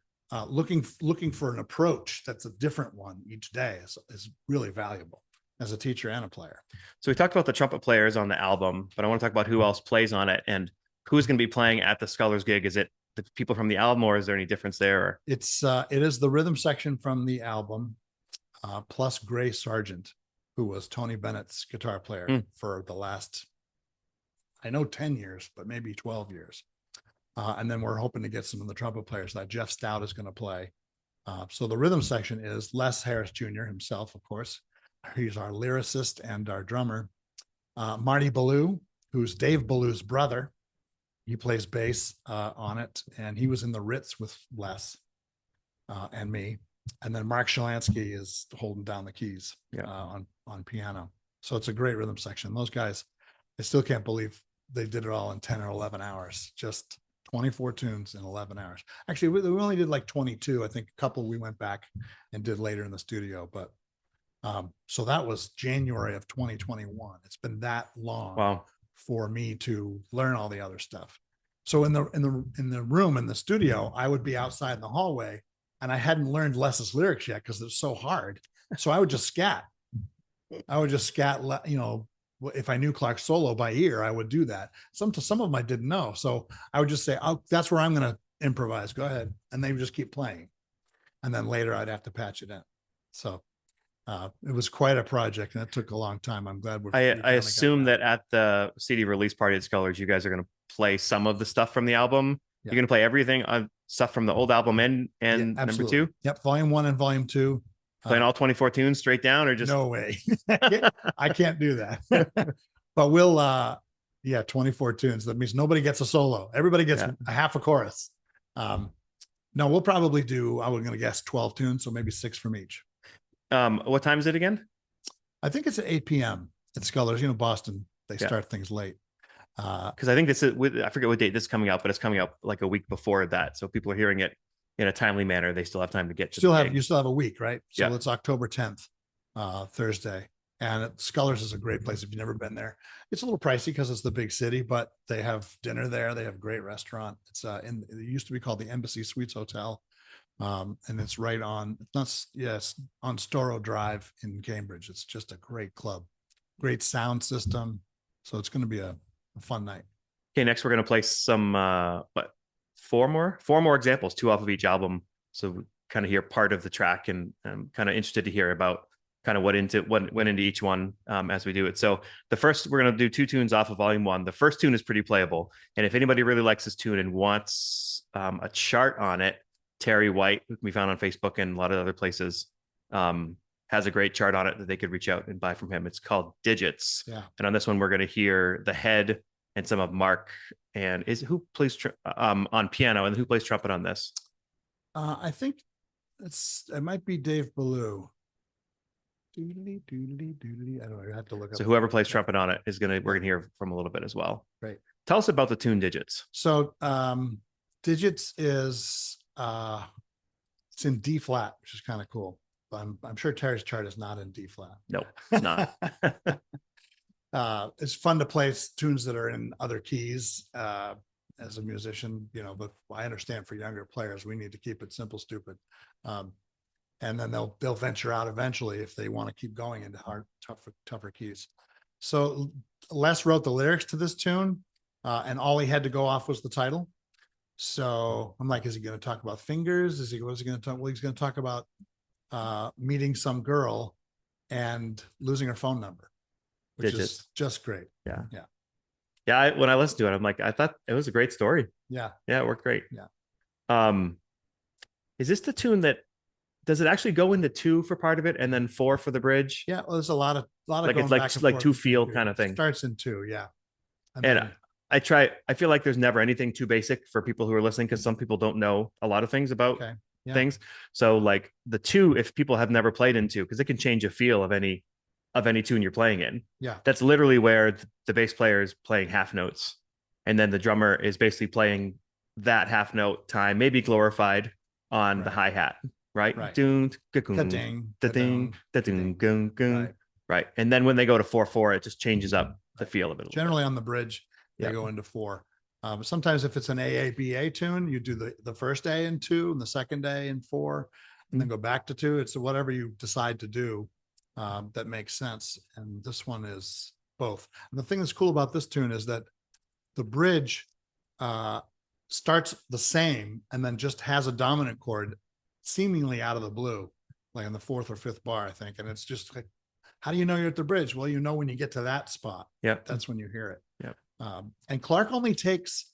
looking for an approach that's a different one each day is really valuable as a teacher and a player. So we talked about the trumpet players on the album, but I want to talk about who else plays on it and who's going to be playing at the Scholars gig. Is it the people from the album, or is there any difference there? It is the rhythm section from the album, plus Gray Sargent, who was Tony Bennett's guitar player for the last, I know 10 years, but maybe 12 years. And then we're hoping to get some of the trumpet players that Jeff Stout is going to play. So the rhythm section is Les Harris Jr. himself, of course. He's our lyricist and our drummer. Marty Ballou, who's Dave Ballou's brother. He plays bass on it, and he was in the Ritz with Les and me. And then Mark Shalansky is holding down the keys on piano. So it's a great rhythm section. Those guys, I still can't believe they did it all in 10 or 11 hours, just 24 tunes in 11 hours. Actually, we only did like 22. I think a couple we went back and did later in the studio, but so that was January of 2021. It's been that long for me to learn all the other stuff. So in the room, in the studio, I would be outside in the hallway, and I hadn't learned Les's lyrics yet because it's so hard. So I would just scat. If I knew Clark's solo by ear, I would do that. Some of them I didn't know. So I would just say, oh, that's where I'm going to improvise. Go ahead. And they would just keep playing. And then later I'd have to patch it in. So it was quite a project, and it took a long time. I'm glad I assume that at the CD release party at Scholars, you guys are going to play some of the stuff from the album. You're going to play everything on stuff from the old album and number 2. Yep. Volume 1 and volume 2. Playing all 24 tunes straight down, or just no way. I can't do that. But we'll 24 tunes. That means nobody gets a solo. Everybody gets a half a chorus. No, we'll probably do, I was going to guess 12 tunes, so maybe 6 from each. What time is it again? I think it's at 8 p.m. at Scholars. Boston, they start things late. Because I think this is I forget what date this is coming out, but it's coming out like a week before that. So people are hearing it in a timely manner. They still have time to get to you still have a week, right? So it's October 10th, Thursday. And Scholars is a great place if you've never been there. It's a little pricey because it's the big city, but they have dinner there. They have a great restaurant. It's it used to be called the Embassy Suites Hotel. And it's right on, on Storrow Drive in Cambridge. It's just a great club, great sound system. So it's going to be a fun night. Okay, next we're going to play some, four more examples, 2 off of each album. So we kind of hear part of the track, and I'm kind of interested to hear about kind of what went into each one as we do it. So the first, we're going to do 2 tunes off of volume 1. The first tune is pretty playable. And if anybody really likes this tune and wants a chart on it, Terry White, who can be found on Facebook and a lot of other places, has a great chart on it that they could reach out and buy from him. It's called Digits. Yeah. And on this one, we're going to hear the head and some of Mark. And who plays on piano, and who plays trumpet on this? I think it might be Dave Ballou. Doodly, doodly, doodly. I don't know. I have to look up. So whoever plays trumpet on it we're gonna hear from a little bit as well. Right. Tell us about the tune Digits. So Digits is it's in D flat, which is kind of cool. I'm sure Terry's chart is not in D flat. No, it's not. It's fun to play tunes that are in other keys as a musician, but I understand for younger players, we need to keep it simple, stupid. And then they'll venture out eventually if they want to keep going into hard, tougher keys. So Les wrote the lyrics to this tune, and all he had to go off was the title. So I'm like, is he going to talk about fingers? What is he going to talk? Well, he's going to talk about meeting some girl and losing her phone number, which Digits. is just great. Yeah. Yeah. Yeah. When I listened to it, I'm like, I thought it was a great story. Yeah. Yeah. It worked great. Yeah. Is this the tune that, does it actually go into 2 for part of it and then 4 for the bridge? Yeah. Well, there's a lot of Like going it's back and like forth 2 between feel two. kind of thing. Starts in 2. Yeah. And then, I feel like there's never anything too basic for people who are listening, because some people don't know a lot of things about things. So like the 2, if people have never played in 2, because it can change a feel of any tune you're playing in. Yeah. That's literally where the bass player is playing half notes, and then the drummer is basically playing that half note time, maybe glorified on the hi-hat, right? Right. Doon, Ka-ding, da ding, da ding, goon, goon. Right. And then when they go to 4/4, it just changes up the feel of it. Generally on the bridge, they go into 4. Sometimes if it's an AABA tune, you do the first A in 2 and the second A in 4, and then go back to 2. It's whatever you decide to do that makes sense. And this one is both. And the thing that's cool about this tune is that the bridge starts the same and then just has a dominant chord seemingly out of the blue, like in the 4th or 5th bar, I think. And it's just like, how do you know you're at the bridge? Well, you know when you get to that spot. Yeah, that's when you hear it. Yeah. And Clark only takes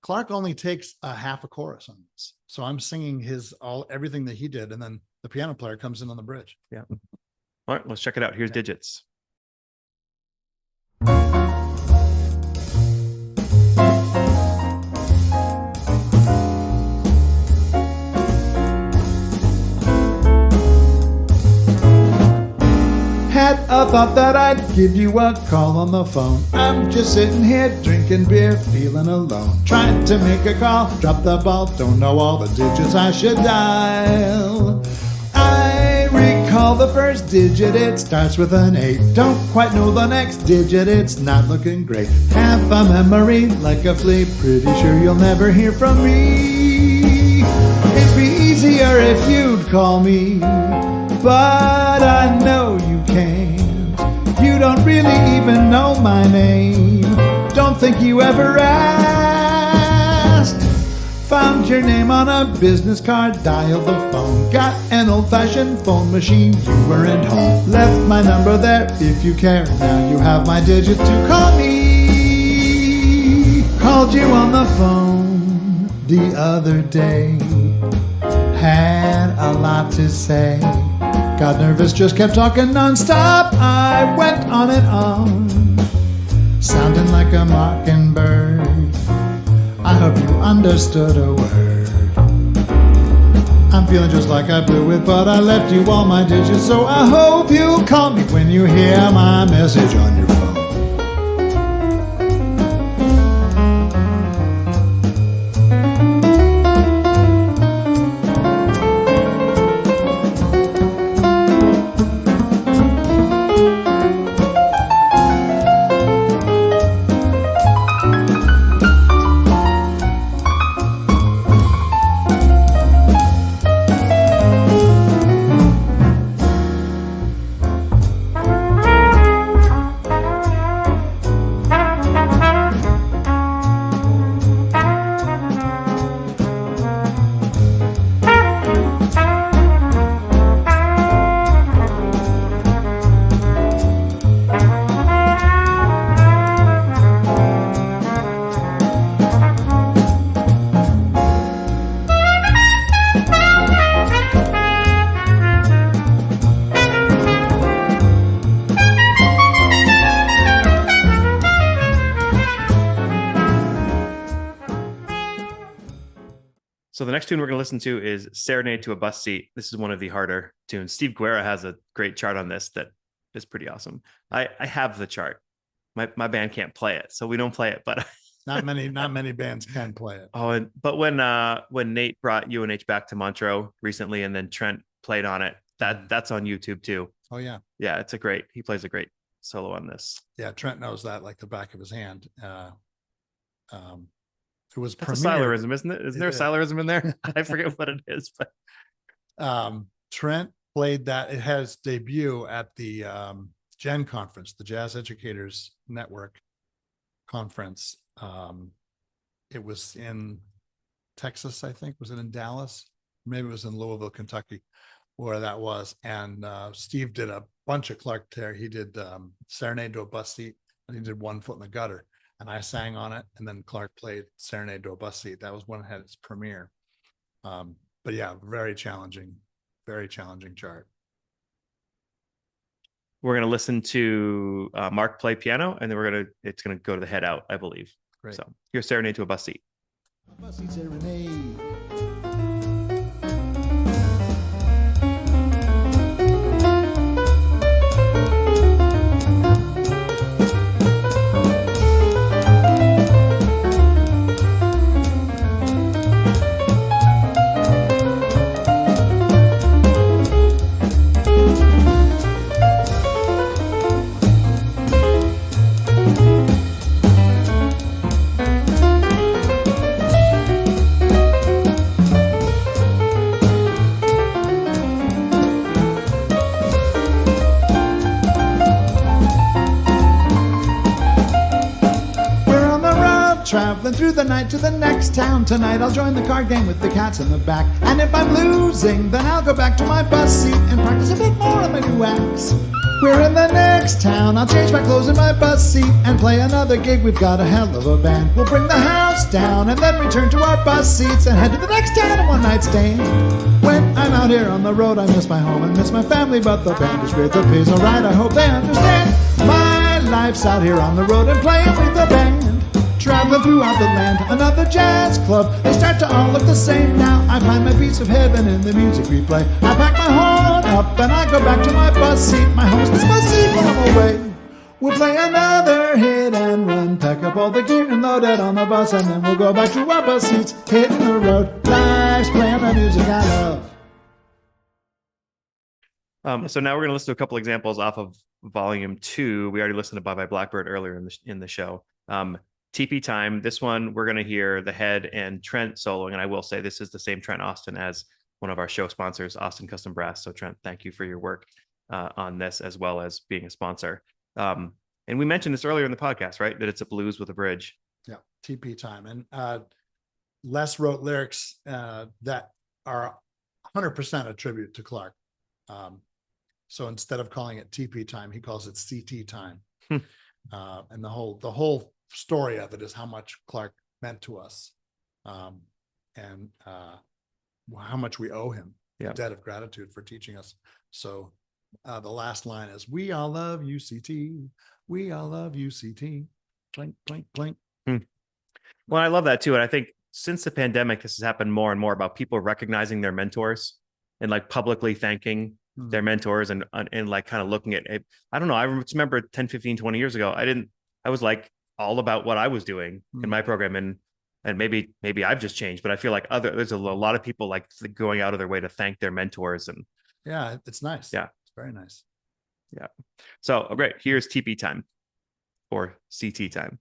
a half a chorus on this. So I'm singing everything that he did, and then the piano player comes in on the bridge. Yeah. All right, let's check it out. Here's Digits. Had a thought that I'd give you a call on the phone. I'm just sitting here drinking beer, feeling alone. Trying to make a call, drop the ball, don't know all the digits I should dial. I recall the first digit, it starts with an 8. Don't quite know the next digit, it's not looking great. Have a memory like a flea, pretty sure you'll never hear from me. It'd be easier if you'd call me, but I know you can't. You don't really even know my name. Don't think you ever asked. Found your name on a business card, dialed the phone. Got an old-fashioned phone machine, you weren't home. Left my number there if you care. Now you have my digit to call me. Called you on the phone the other day. Had a lot to say. Got nervous, just kept talking nonstop. I went on and on, sounding like a mockingbird. I hope you understood a word. I'm feeling just like I blew it, but I left you all my digits, so I hope you'll call me when you hear my message on your phone. So the next tune we're going to listen to is Serenade to a Bus Seat. This is one of the harder tunes. Steve Guerra has a great chart on this that is pretty awesome. I have the chart. My band can't play it, so we don't play it, but not many bands can play it. Oh, but when Nate brought UNH back to Montreux recently, and then Trent played on it, that's on YouTube too. Oh yeah. Yeah, he plays a great solo on this. Yeah, Trent knows that like the back of his hand. It was That's a silerism, isn't it? Isn't there a silerism in there? I forget what it is, but Trent played that. It has debut at the Gen Conference, the Jazz Educators Network conference. It was in Texas, I think. Was it in Dallas? Maybe it was in Louisville, Kentucky, where that was. And Steve did a bunch of Clark there. He did Serenade to a Bus Seat, and he did One Foot in the Gutter. And I sang on it. And then Clark played Serenade to a Bus Seat. That was when it had its premiere. But yeah, very challenging chart. We're going to listen to Mark play piano, and then it's going to go to the head out, I believe. Great. So here's Serenade to a Bus Seat. Bus Seat Serenade. Traveling through the night to the next town. Tonight I'll join the card game with the cats in the back. And if I'm losing, then I'll go back to my bus seat and practice a bit more on my new acts. We're in the next town. I'll change my clothes in my bus seat and play another gig. We've got a hell of a band. We'll bring the house down and then return to our bus seats and head to the next town in one night stand. When I'm out here on the road, I miss my home and miss my family, but the band is great, the pay's alright. I hope they understand. My life's out here on the road and playing with the band. Traveling throughout the land, another jazz club. They start to all look the same now. I find my piece of heaven in the music we play. I pack my horn up and I go back to my bus seat. My home's this bus seat when I'm away. We'll play another hit and run, pack up all the gear and load it on the bus, and then we'll go back to our bus seats, hitting the road. Life's playing the music I love. So now we're going to listen to a couple examples off of Volume 2. We already listened to Bye Bye Blackbird earlier in the show. TP Time. This one, we're going to hear the head and Trent soloing. And I will say this is the same Trent Austin as one of our show sponsors, Austin Custom Brass. So Trent, thank you for your work on this, as well as being a sponsor. And we mentioned this earlier in the podcast, right? That it's a blues with a bridge. Yeah, TP Time. And Les wrote lyrics that are 100% a tribute to Clark. So instead of calling it TP Time, he calls it CT Time. And the whole story of it is how much Clark meant to us, and how much we owe him, a debt of gratitude for teaching us. So the last line is, "We all love UCT. We all love UCT." Clink, clink, clink. Well, I love that too. And I think since the pandemic, this has happened more and more about people recognizing their mentors and like publicly thanking their mentors and like kind of looking at it. I don't know. I remember 10, 15, 20 years ago, I was like all about what I was doing in my program, and maybe I've just changed, but I feel like there's a lot of people like going out of their way to thank their mentors. And yeah, it's nice. Yeah. It's very nice. Yeah. So great. Here's TP Time, or CT Time.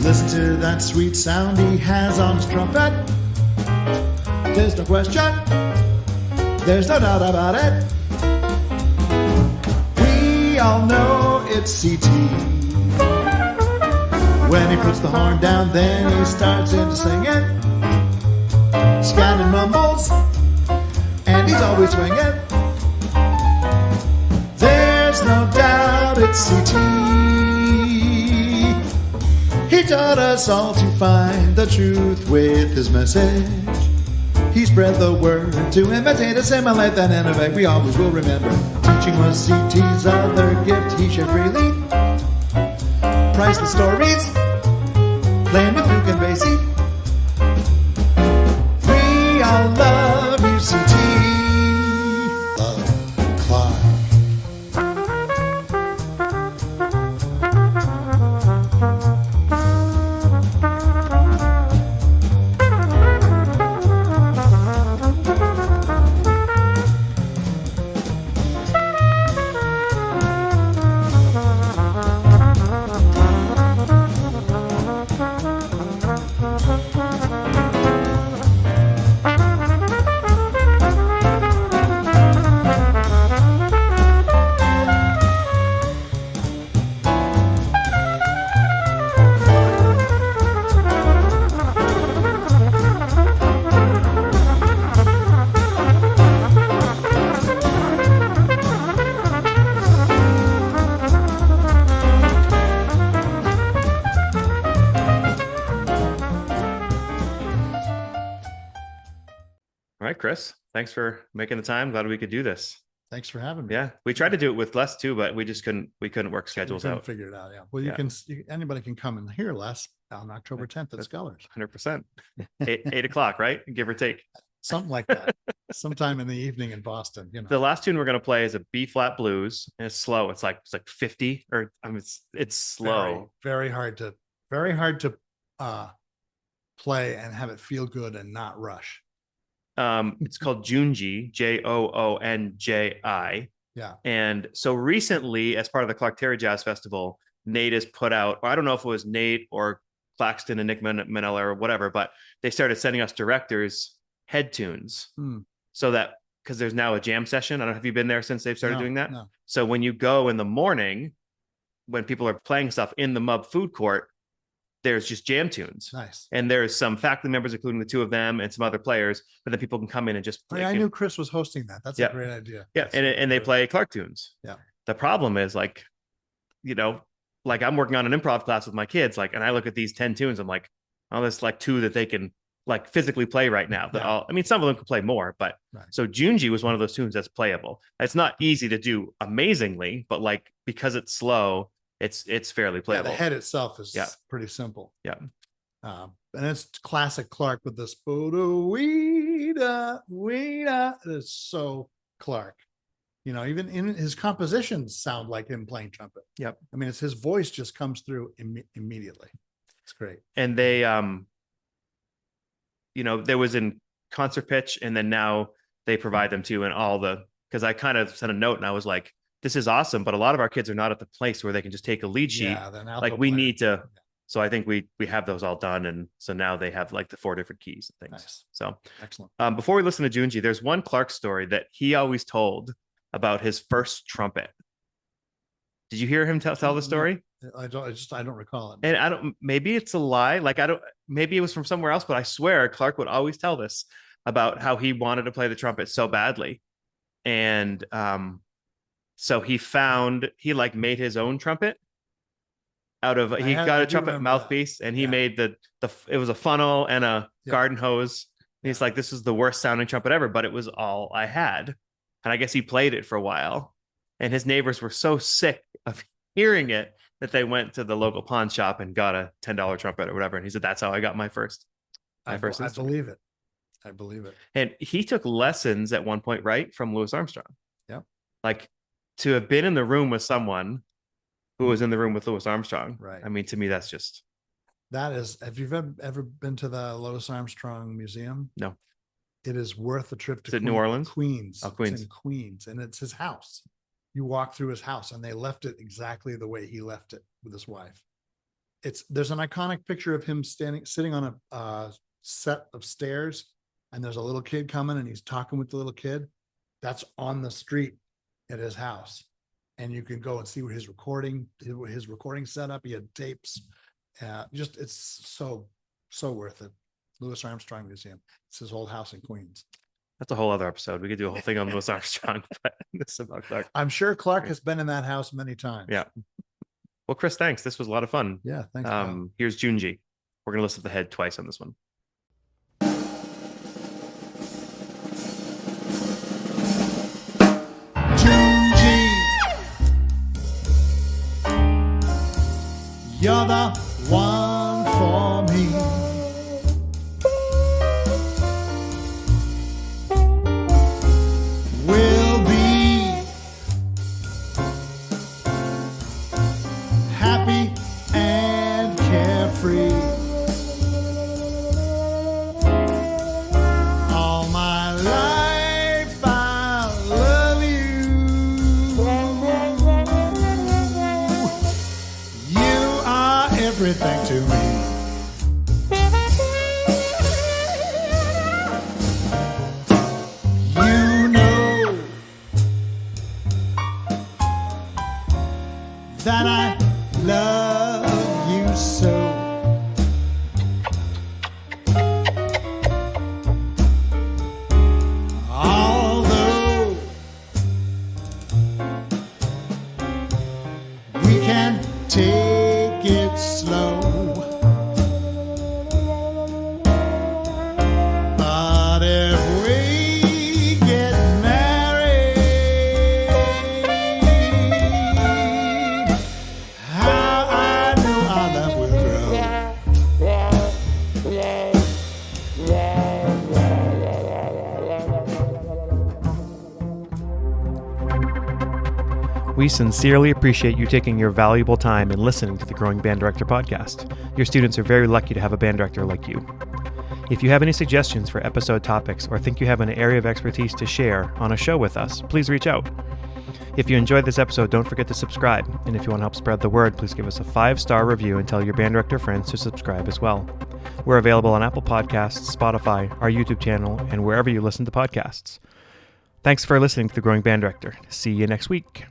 Listen to that sweet sound he has on his trumpet. There's no question, there's no doubt about it. We all know it's CT. When he puts the horn down, then he starts into singing. Scanning mumbles, and he's always swinging. There's no doubt it's CT. He taught us all to find the truth with his message. He spread the word to imitate, assimilate, then innovate. We always will remember. Teaching was CT's other gift he shared freely. Priceless stories, playing with Duke and Basie. We all love you, CT. Love Clark. Chris, thanks for making the time. Glad we could do this. Thanks for having me. Yeah, we tried to do it with Les too, but we couldn't work schedules out. Figure it out. Yeah. Well, anybody can come and hear Les on October 10th at Scullers. 100%. 8 o'clock, right? Give or take. Something like that. Sometime in the evening in Boston. The last tune we're going to play is a B flat blues, and it's slow. It's like 50, or it's slow. Very hard to play and have it feel good and not rush. It's called Joonji, Joonji. Yeah. And so recently, as part of the Clark Terry Jazz Festival, Nate has put out, I don't know if it was Nate or Claxton and Nick Manella or whatever, but they started sending us directors head tunes. So that, because there's now a jam session. I don't know, have you been there since they've started doing that? No. So when you go in the morning, when people are playing stuff in the MUB food court, there's just jam tunes. Nice. And there's some faculty members, including the two of them and some other players, but then people can come in and just play. I knew Chris was hosting that. That's a great idea. Yeah. And they play Clark tunes. Yeah. The problem is, like, like I'm working on an improv class with my kids, like, and I look at these 10 tunes, I'm like, oh, there's like 2 that they can like physically play right now. But some of them can play more, but so Joonji was one of those tunes that's playable. It's not easy to do amazingly, but like, because it's slow, it's fairly playable. The head itself is pretty simple. Yeah. And it's classic Clark with this weeda. It's so Clark. Even in his compositions sound like him playing trumpet. Yep. I mean, it's his voice just comes through immediately. It's great. And they, there was in concert pitch, and then now they provide them too. And because I kind of sent a note and I was like, this is awesome, but a lot of our kids are not at the place where they can just take a lead sheet. Like we need to. So I think we have those all done. And so now they have like the 4 different keys and things. Nice. So excellent. Before we listen to Joonji, there's one Clark story that he always told about his first trumpet. Did you hear him tell the story? I don't recall it. And maybe it's a lie. Like maybe it was from somewhere else, but I swear Clark would always tell this about how he wanted to play the trumpet so badly. And, so he like made his own trumpet he got a trumpet mouthpiece and he made it was a funnel and a garden hose. And he's like, this is the worst sounding trumpet ever, but it was all I had. And I guess he played it for a while, and his neighbors were so sick of hearing it that they went to the local pawn shop and got a $10 trumpet or whatever. And he said, that's how I got my first. I believe it. And he took lessons at one point, right, from Louis Armstrong. Yeah. Like, to have been in the room with someone who was in the room with Louis Armstrong. Right. I mean, to me, that's just. Have you ever been to the Louis Armstrong Museum? No. It is worth a trip to New Orleans? Queens. Oh, Queens. It's in Queens, and it's his house. You walk through his house, and they left it exactly the way he left it with his wife. There's an iconic picture of him sitting on a set of stairs, and there's a little kid coming, and he's talking with the little kid. That's on the street at his house, and you can go and see what his recording setup. He had tapes. It's so worth it. Louis Armstrong Museum. It's his old house in Queens. That's a whole other episode. We could do a whole thing on Louis Armstrong. But this is about Clark. I'm sure Clark has been in that house many times. Yeah. Well, Chris, thanks. This was a lot of fun. Yeah, thanks. Here's Joonji. We're gonna listen to the head twice on this one. You're the one for me. We'll be happy and carefree. All my life I'll love you. You are everything to me. You know that I love you so. Although we can take it slow, but if we We sincerely appreciate you taking your valuable time and listening to the Growing Band Director podcast. Your students are very lucky to have a band director like you. If you have any suggestions for episode topics or think you have an area of expertise to share on a show with us, please reach out. If you enjoyed this episode, don't forget to subscribe. And if you want to help spread the word, please give us a 5-star review and tell your band director friends to subscribe as well. We're available on Apple Podcasts, Spotify, our YouTube channel, and wherever you listen to podcasts. Thanks for listening to The Growing Band Director. See you next week.